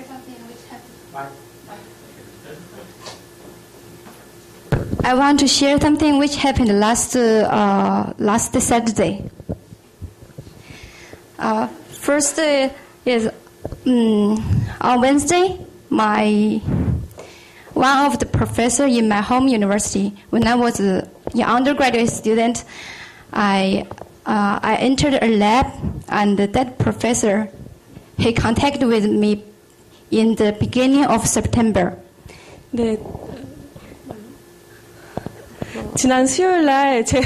something which happened. I want to share something which happened last Saturday. First is on Wednesday, one of the professor in my home university. When I was an undergraduate student, I entered a lab, and that professor he contacted with me in the beginning of September. 네. 지난 수요일 날 제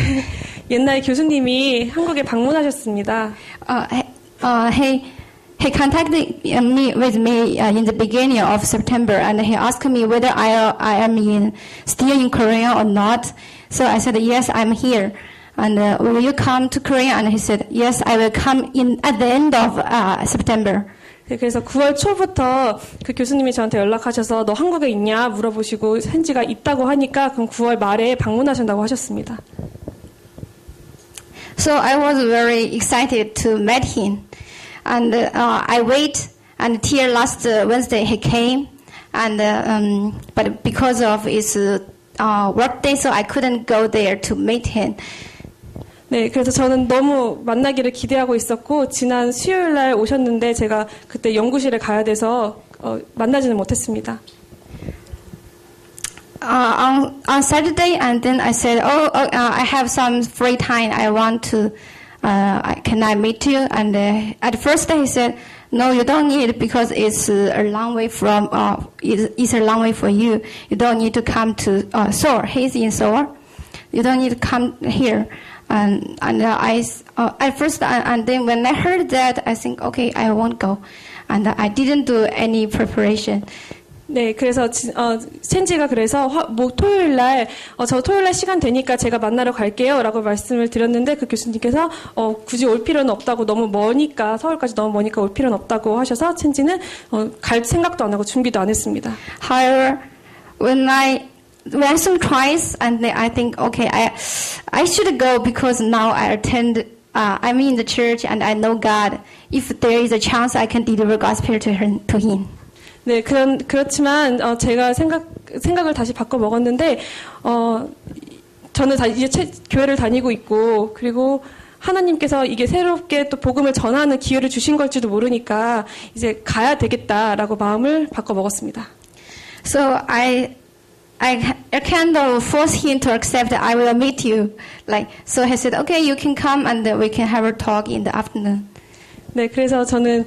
옛날 교수님이 한국에 방문하셨습니다. He contacted me in the beginning of September, and he asked me whether I am still in Korea or not. So I said yes, I'm here. And will you come to Korea? And he said yes, I will come at the end of September. 그래서 9월 초부터 그 교수님이 저한테 연락하셔서 너 한국에 있냐 물어보시고 현지가 있다고 하니까 그럼 9월 말에 방문하신다고 하셨습니다. So I was very excited to meet him, and I wait until last Wednesday he came, and but because of his work day, so I couldn't go there to meet him. 네, 그래서 저는 너무 만나기를 기대하고 있었고 지난 수요일 날 오셨는데 제가 그때 연구실에 가야 돼서 만나지는 못했습니다. On Saturday, and then I said, I have some free time. I want to, can I meet you? And at first he said, no, you don't need it because it's a long way from, it's a long way for you. You don't need to come to Seoul. He's in Seoul. You don't need to come here. And I at first, and then when I heard that, I think, okay, I won't go. And I didn't do any preparation. 네, 그래서 첸지가 그래서 토요일 날 저 토요일 날 시간 되니까 제가 만나러 갈게요라고 말씀을 드렸는데 그 교수님께서 굳이 올 필요는 없다고 너무 머니까 서울까지 너무 머니까 올 필요는 없다고 하셔서 첸지는 갈 생각도 안 하고 준비도 안 했습니다. However, when I saw twice, and then I think, okay, I should go because now I attend. I'm in the church and I know God. If there is a chance, I can deliver gospel to him. 네, 그렇지만 제가 생각을 다시 바꿔 먹었는데 저는 이제 교회를 다니고 있고 그리고 하나님께서 이게 새롭게 또 복음을 전하는 기회를 주신 걸지도 모르니까 이제 가야 되겠다라고 마음을 바꿔 먹었습니다. So I kind of force him to accept that I will meet you. So he said, okay, you can come and we can have a talk in the afternoon. 네, 그래서 저는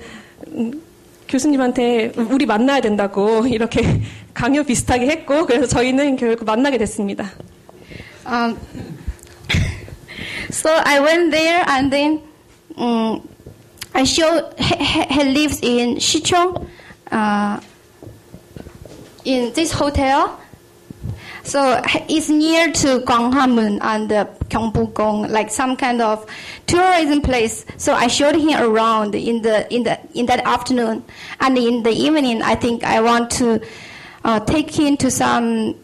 교수님한테 우리 만나야 된다고 이렇게 강요 비슷하게 했고 그래서 저희는 결국 만나게 됐습니다. So I went there and then I showed he lives in Sicheon, in this hotel. So it's near to Gwanghwamun and Gyeongbokgung, like some kind of tourism place. So I showed him around in that afternoon, and in the evening, I think I want to take him to some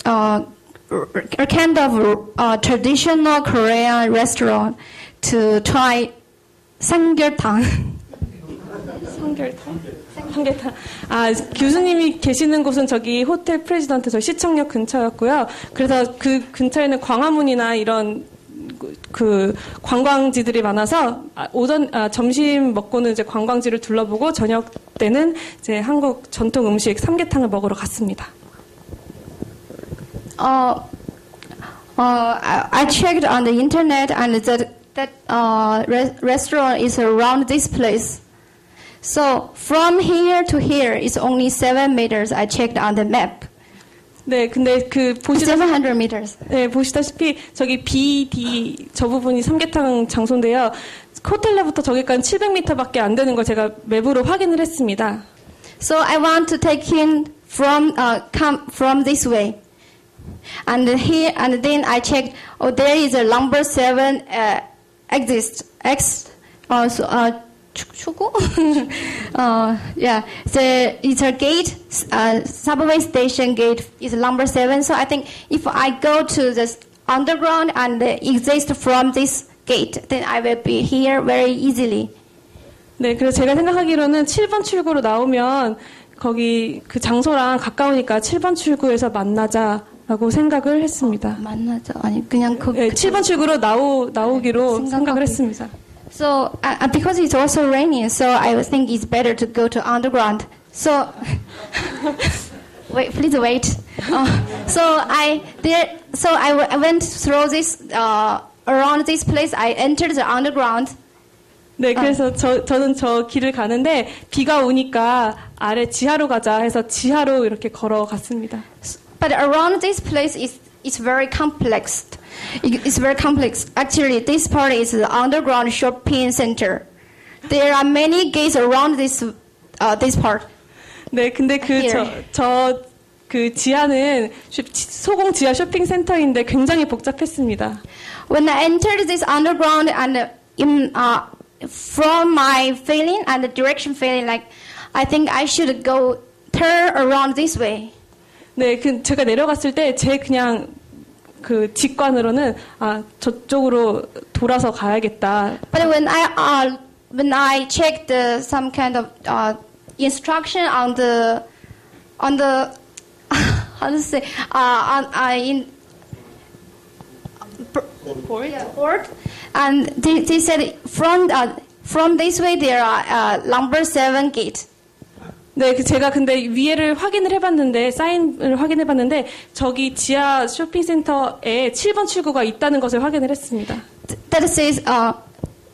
kind of traditional Korean restaurant to try 삼계탕. 삼계탕. 교수님이 계시는 곳은 저기 호텔 프레지던트 저 시청역 근처였고요. 그래서 그 근처에는 광화문이나 이런 그 관광지들이 많아서 점심 먹고는 이제 관광지를 둘러보고 저녁 때는 이제 한국 전통 음식 삼계탕을 먹으러 갔습니다. I checked on the internet and that restaurant is around this place. So from here to here is only 7 meters. I checked on the map. 네, 근데 700 meters. 네, 보시다시피 저기 BD 저 부분이 삼계탕 장소인데요. 호텔로부터 저기까지 700m밖에 안 되는 걸 제가 맵으로 확인을 했습니다. So I want to take him come from this way. And then I checked. Oh, there is a number 7 출구? Yeah. It's a gate, subway station gate is number 7. So I think if I go to this underground and exit from this gate, then I will be here very easily. 네, 그래서 제가 생각하기로는 7번 출구로 나오면 거기 그 장소랑 가까우니까 7번 출구에서 만나자라고 생각을 했습니다. 만나자 아니 그냥 그 네, 7번 출구로 나오기로 생각을 했습니다. So because it's also raining, so I think it's better to go to underground. So please wait. So I went through this around this place. I entered the underground. 네, 그래서 저는 저 길을 가는데 비가 오니까 아래 지하로 가자 해서 지하로 이렇게 걸어갔습니다. But around this place is very complex. It's very complex. Actually, this part is the underground shopping center. There are many gates around this part. 네, 근데 그 지하는 소공 지하 쇼핑 센터인데 굉장히 복잡했습니다. When I entered this underground and from my feeling and the direction feeling, like I think I should go turn around this way. 네, 제가 내려갔을 때 그냥 그 직관으로는 저쪽으로 돌아서 가야겠다. But when I checked some kind of instruction on the how to say in board, and they said from this way there are number 7 gate. 네, 제가 근데 위에를 확인을 해봤는데 사인을 확인해봤는데 저기 지하 쇼핑센터에 7번 출구가 있다는 것을 확인을 했습니다. That says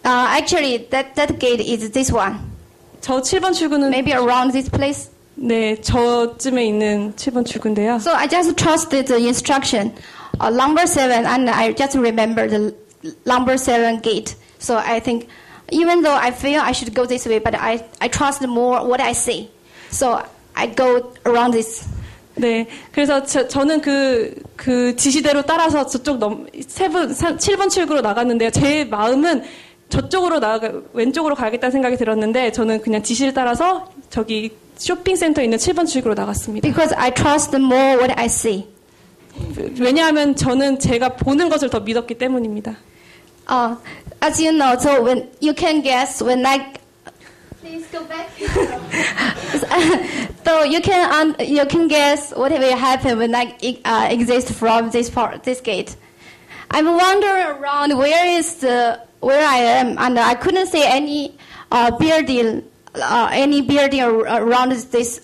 actually that gate is this one. 저 7번 출구는 maybe around this place. 네, 저쯤에 있는 7번 출구인데요. So I just trusted the instruction, number 7, and I just remember the number 7 gate. So I think even though I feel I should go this way, but I trust more what I see. So I go around this. 네, 그래서 저는 그 지시대로 따라서 저쪽 7번 출구로 나갔는데요. 제 마음은 저쪽으로 왼쪽으로 가야겠다는 생각이 들었는데 저는 그냥 지시를 따라서 저기 쇼핑센터에 있는 7번 출구로 나갔습니다. Because I trust more what I see. 왜냐하면 저는 제가 보는 것을 더 믿었기 때문입니다. As you know, so when you can guess when I please go back. So you can guess what will happen when I exit from this gate. I'm wandering around where I am, and I couldn't see any building around this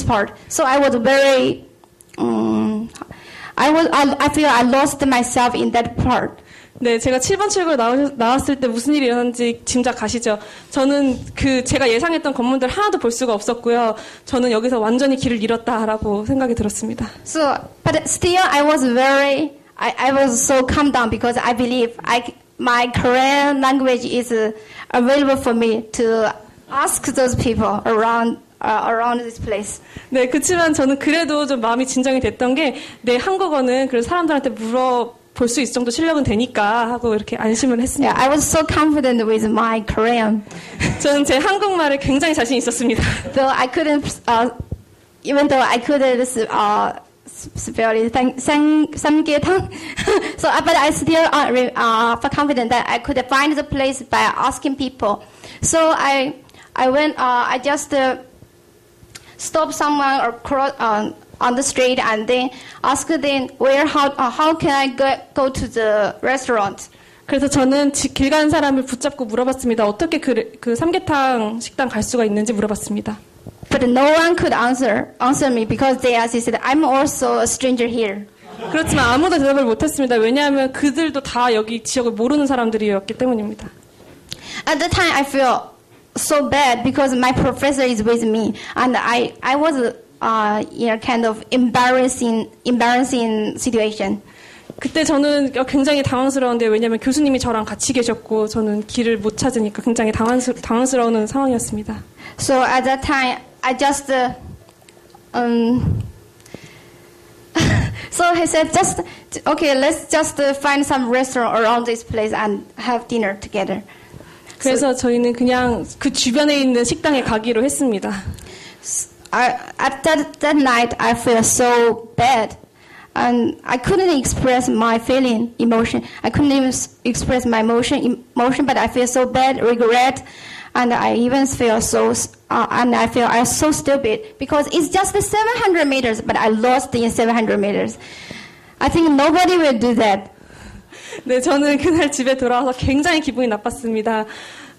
part. So I was very I feel I lost myself in that part. 네, 제가 7번 출구로 나왔을 때 무슨 일이 일어났는지 짐작 가시죠? 저는 제가 예상했던 건물들 하나도 볼 수가 없었고요. 저는 여기서 완전히 길을 잃었다라고 생각이 들었습니다. So, but still I was so calm down because I believe my Korean language is available for me to ask those people around this place. 네, 그렇지만 저는 그래도 좀 마음이 진정이 됐던 게 내 한국어는 그래서 사람들한테 물어볼 수 있을 정도 실력은 되니까 하고 이렇게 안심을 했습니다. Yeah, I was so confident with my Korean. 저는 제 한국말에 굉장히 자신 있었습니다. Though I couldn't, even though I couldn't spell it, samgyetang. So, but I still confident that I could find the place by asking people. So I went. I just stopped someone or cross on the street and then asked them how can I go to the restaurant. 그래서 저는 길 가는 사람을 붙잡고 물어봤습니다. 어떻게 그 삼계탕 식당 갈 수가 있는지 물어봤습니다. But no one could answer me because they said I'm also a stranger here. 그렇지만 아무도 대답을 못했습니다. 왜냐하면 그들도 다 여기 지역을 모르는 사람들이었기 때문입니다. At the time, I feel so bad because my professor is with me, and I was in a kind of embarrassing situation. 그때 저는 굉장히 당황스러운데 왜냐하면 교수님이 저랑 같이 계셨고 저는 길을 못 찾으니까 굉장히 당황스러운 상황이었습니다. So at that time, I just so he said, okay, let's just find some restaurant around this place and have dinner together. 그래서 저희는 그냥 그 주변에 있는 식당에 가기로 했습니다. At that night, I felt so bad, and I couldn't express my emotion. I couldn't even express my emotion, but I feel so bad, regret, and I even feel so and I feel I'm so stupid because it's just 700 meters, but I lost in 700 meters. I think nobody will do that. 네, 저는 그날 집에 돌아와서 굉장히 기분이 나빴습니다.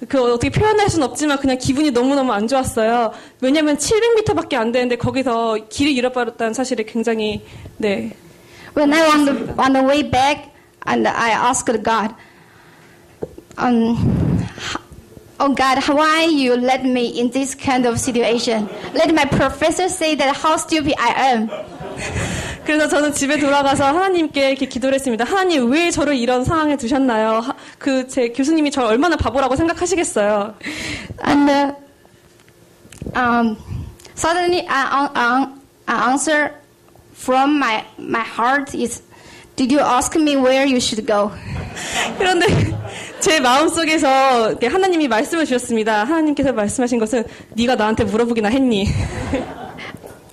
그 어떻게 표현할 수는 없지만 그냥 기분이 너무너무 안 좋았어요. 왜냐면 700m밖에 안 되는데 거기서 길을 잃어버렸다는 사실에 굉장히 네. When I on the way back, and I asked God, oh God, why you let me in this kind of situation? Let my professor say that how stupid I am. 그래서 저는 집에 돌아가서 하나님께 이렇게 기도를 했습니다. 하나님, 왜 저를 이런 상황에 두셨나요? 제 교수님이 저를 얼마나 바보라고 생각하시겠어요? And suddenly I answer from my heart is, did you ask me where you should go? 그런데 제 마음속에서 하나님이 말씀을 주셨습니다. 하나님께서 말씀하신 것은 네가 나한테 물어보기나 했니?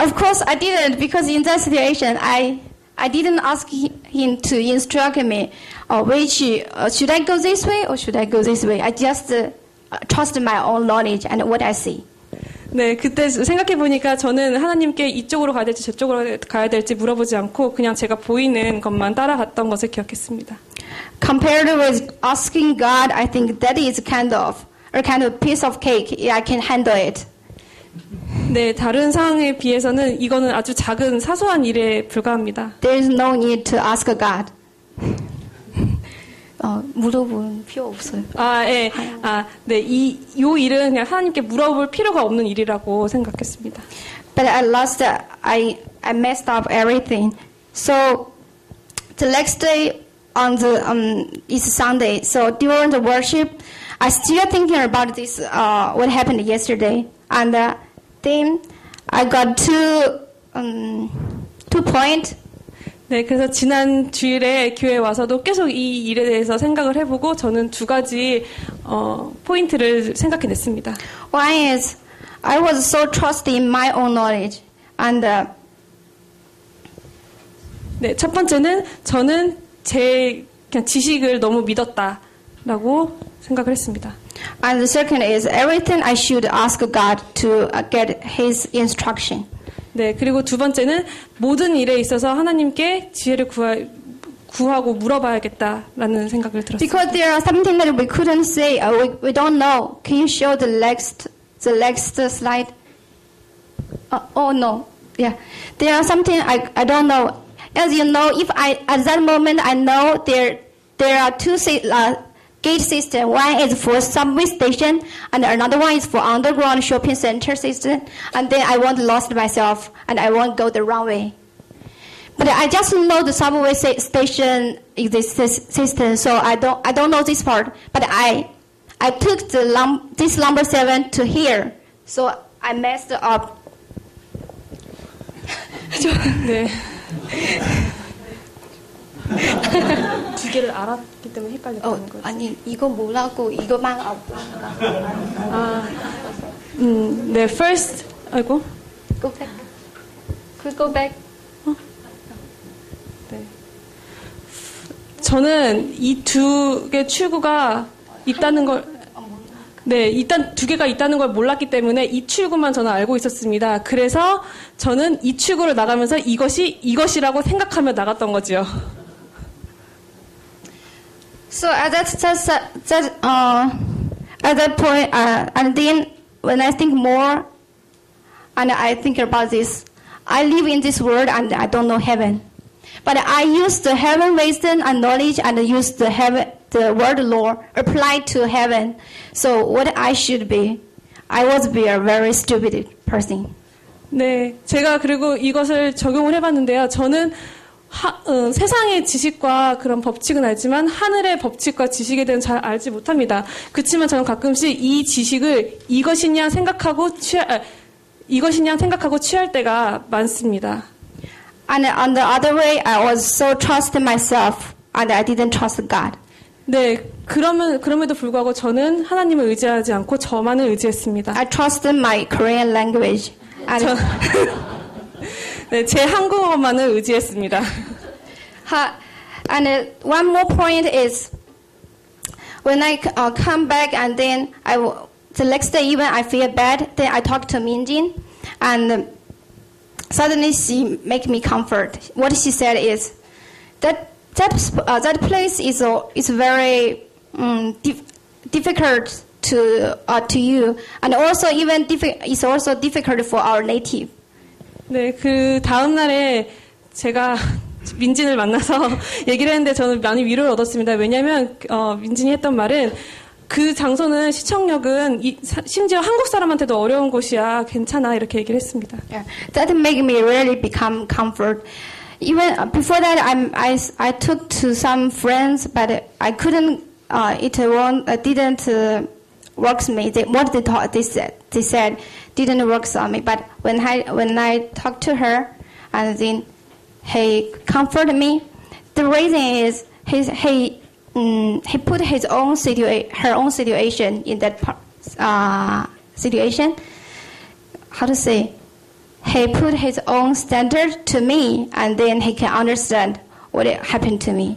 Of course I didn't, because in that situation I didn't ask him to instruct me which should I go this way or should I go this way. I just trust my own knowledge and what I see. 네, 그때 생각해 보니까 저는 하나님께 이쪽으로 가야 될지 저쪽으로 가야 될지 물어보지 않고 그냥 제가 보이는 것만 따라갔던 것을 기억했습니다. Compared with asking God, I think that is kind of piece of cake. I can handle it. 네, 다른 상황에 비해서는 이거는 아주 작은 사소한 일에 불과합니다. There is no need to ask God. 물어볼 필요 없어요. 이 일은 그냥 하나님께 물어볼 필요가 없는 일이라고 생각했습니다. But at last, I messed up everything. So the next day on it's Sunday. So during the worship, I still thinking about this what happened yesterday, and then I got 2 points. 네, 그래서 지난 주일에 교회에 와서도 계속 이 일에 대해서 생각을 해보고 저는 2가지 포인트를 생각해냈습니다. One is I was so trusting in my own knowledge, and 네, 첫 번째는 저는 제 그냥 지식을 너무 믿었다라고 생각을 했습니다. And the second is everything I should ask God to get His instruction. 네, 그리고 두 번째는 모든 일에 있어서 하나님께 지혜를 구하고 물어봐야겠다라는 생각을 들었습니다. Because there are something that we couldn't say, we don't know. Can you show the next slide? Oh no, yeah. There are something I don't know. As you know, if at that moment I know there are 2 gate system. One is for subway station, and another one is for underground shopping center system. And then I won't lost myself, and I won't go the wrong way. But I just know the subway station exists system, so I don't know this part. But I took this number 7 to here, so I messed up. 네. 2개를 알았기 때문에 헷갈렸다는 거예요. 아니 이거 뭐라고 이거만 알고. 네, first 아이고. Go back. Could go back. 네. 저는 이 2개 출구가 있다는 걸 네, 일단 2개가 있다는 걸 몰랐기 때문에 이 출구만 저는 알고 있었습니다. 그래서 저는 이 출구를 나가면서 이것이라고 생각하며 나갔던 거지요. So at that point, and then when I think more, and I think about this, I live in this world and I don't know heaven. But I use the heaven wisdom and knowledge and use the word law applied to heaven. So what I should be, I was be a very stupid person. 네, 제가 그리고 이것을 적용을 해봤는데요. 저는 세상의 지식과 그런 법칙은 알지만 하늘의 법칙과 지식에 대해서 잘 알지 못합니다. 그렇지만 저는 가끔씩 이 지식을 이것이냐 생각하고 취할 때가 많습니다. And on the other way, I was so trust myself, and I didn't trust God. 네, 그럼에도 불구하고 저는 하나님을 의지하지 않고 저만을 의지했습니다. I trusted my Korean language. 네, 제 한국어만을 의지했습니다. And one more point is, when I come back and then the next day even I feel bad. Then I talk to Minjin, and suddenly she make me comfort. What she said is that place is very difficult to you, and also even it's also difficult for our native. 네, 그 다음 날에 제가 민진을 만나서 얘기를 했는데 저는 많이 위로를 얻었습니다. 왜냐하면 민진이 했던 말은 그 장소는 시청역은 심지어 한국 사람한테도 어려운 곳이야. 괜찮아 이렇게 얘기를 했습니다. Yeah, that made me really become comfort. Even before that, I took to some friends, but I couldn't. Didn't works me. They said didn't works on me. But when I talked to her, and then he comforted me. The reason is he put her own situation in that situation. How to say? He put his own standard to me, and then he can understand what happened to me.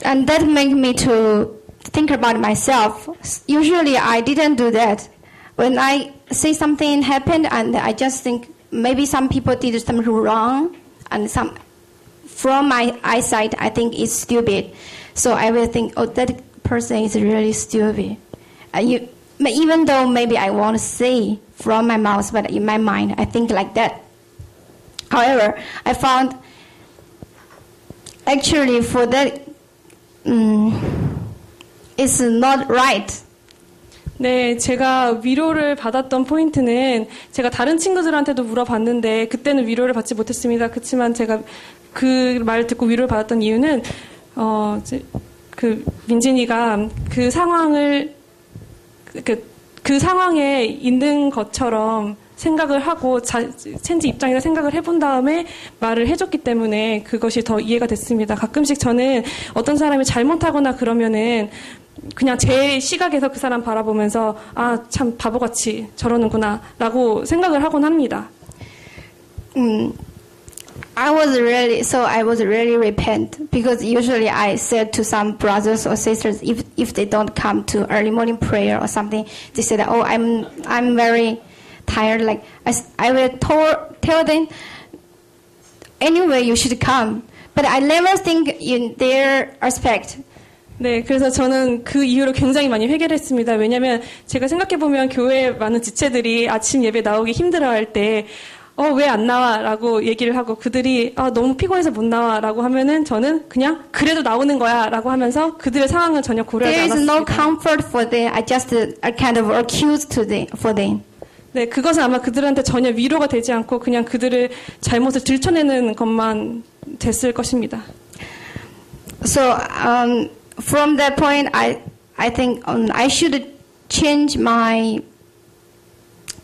And that made me to think about myself. Usually I didn't do that. When I see something happened and I just think maybe some people did something wrong, and from my eyesight I think it's stupid. So I will think, oh, that person is really stupid. Even though maybe I won't say from my mouth, but in my mind I think like that. However, I found actually for that it's not right. 네, 제가 위로를 받았던 포인트는 제가 다른 친구들한테도 물어봤는데 그때는 위로를 받지 못했습니다. 그렇지만 제가 그 말 듣고 위로를 받았던 이유는 그 민진이가 그 상황을 그 상황에 있는 것처럼 생각을 하고 첸지 입장에서 생각을 해본 다음에 말을 해줬기 때문에 그것이 더 이해가 됐습니다. 가끔씩 저는 어떤 사람이 잘못하거나 그러면은 그냥 제 시각에서 그 사람 바라보면서 아, 참 바보같이 저러는구나 라고 생각을 하곤 합니다. I was really repent because usually I said to some brothers or sisters if they don't come to early morning prayer or something, they said, oh, I'm very tired. Like I will tell them anyway you should come, but I never think in their aspect. 네, 그래서 저는 그 이후로 굉장히 많이 회개를 했습니다. 왜냐하면 제가 생각해보면 교회에 많은 지체들이 아침 예배 나오기 힘들어할 때 왜 안 나와? 라고 얘기를 하고 그들이 너무 피곤해서 못 나와 라고 하면은 저는 그냥 그래도 나오는 거야 라고 하면서 그들의 상황은 전혀 고려하지 않았습니다. There is no comfort for them. I just kind of accused for them. 네, 그것은 아마 그들한테 전혀 위로가 되지 않고 그냥 그들의 잘못을 들춰내는 것만 됐을 것입니다. So from that point, I think I should change my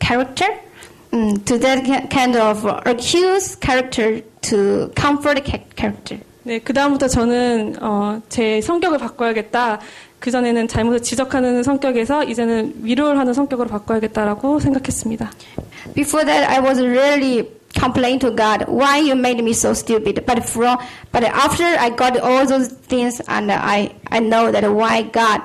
character to that kind of accused character to comfort character. 네, 그 다음부터 저는 제 성격을 바꿔야겠다. 그 전에는 잘못을 지적하는 성격에서 이제는 위로를 하는 성격으로 바꿔야겠다라고 생각했습니다. Before that, I was really complaining to God, why you made me so stupid. But after I got all those things, and I know that why God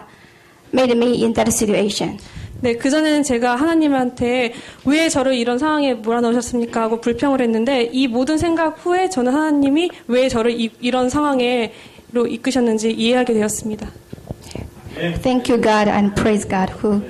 made me in that situation. 네, 그전에는 제가 하나님한테 왜 저를 이런 상황에 몰아넣으셨습니까? 하고 불평을 했는데 이 모든 생각 후에 저는 하나님이 왜 저를 이런 상황에로 이끄셨는지 이해하게 되었습니다. Thank you, God, and praise God who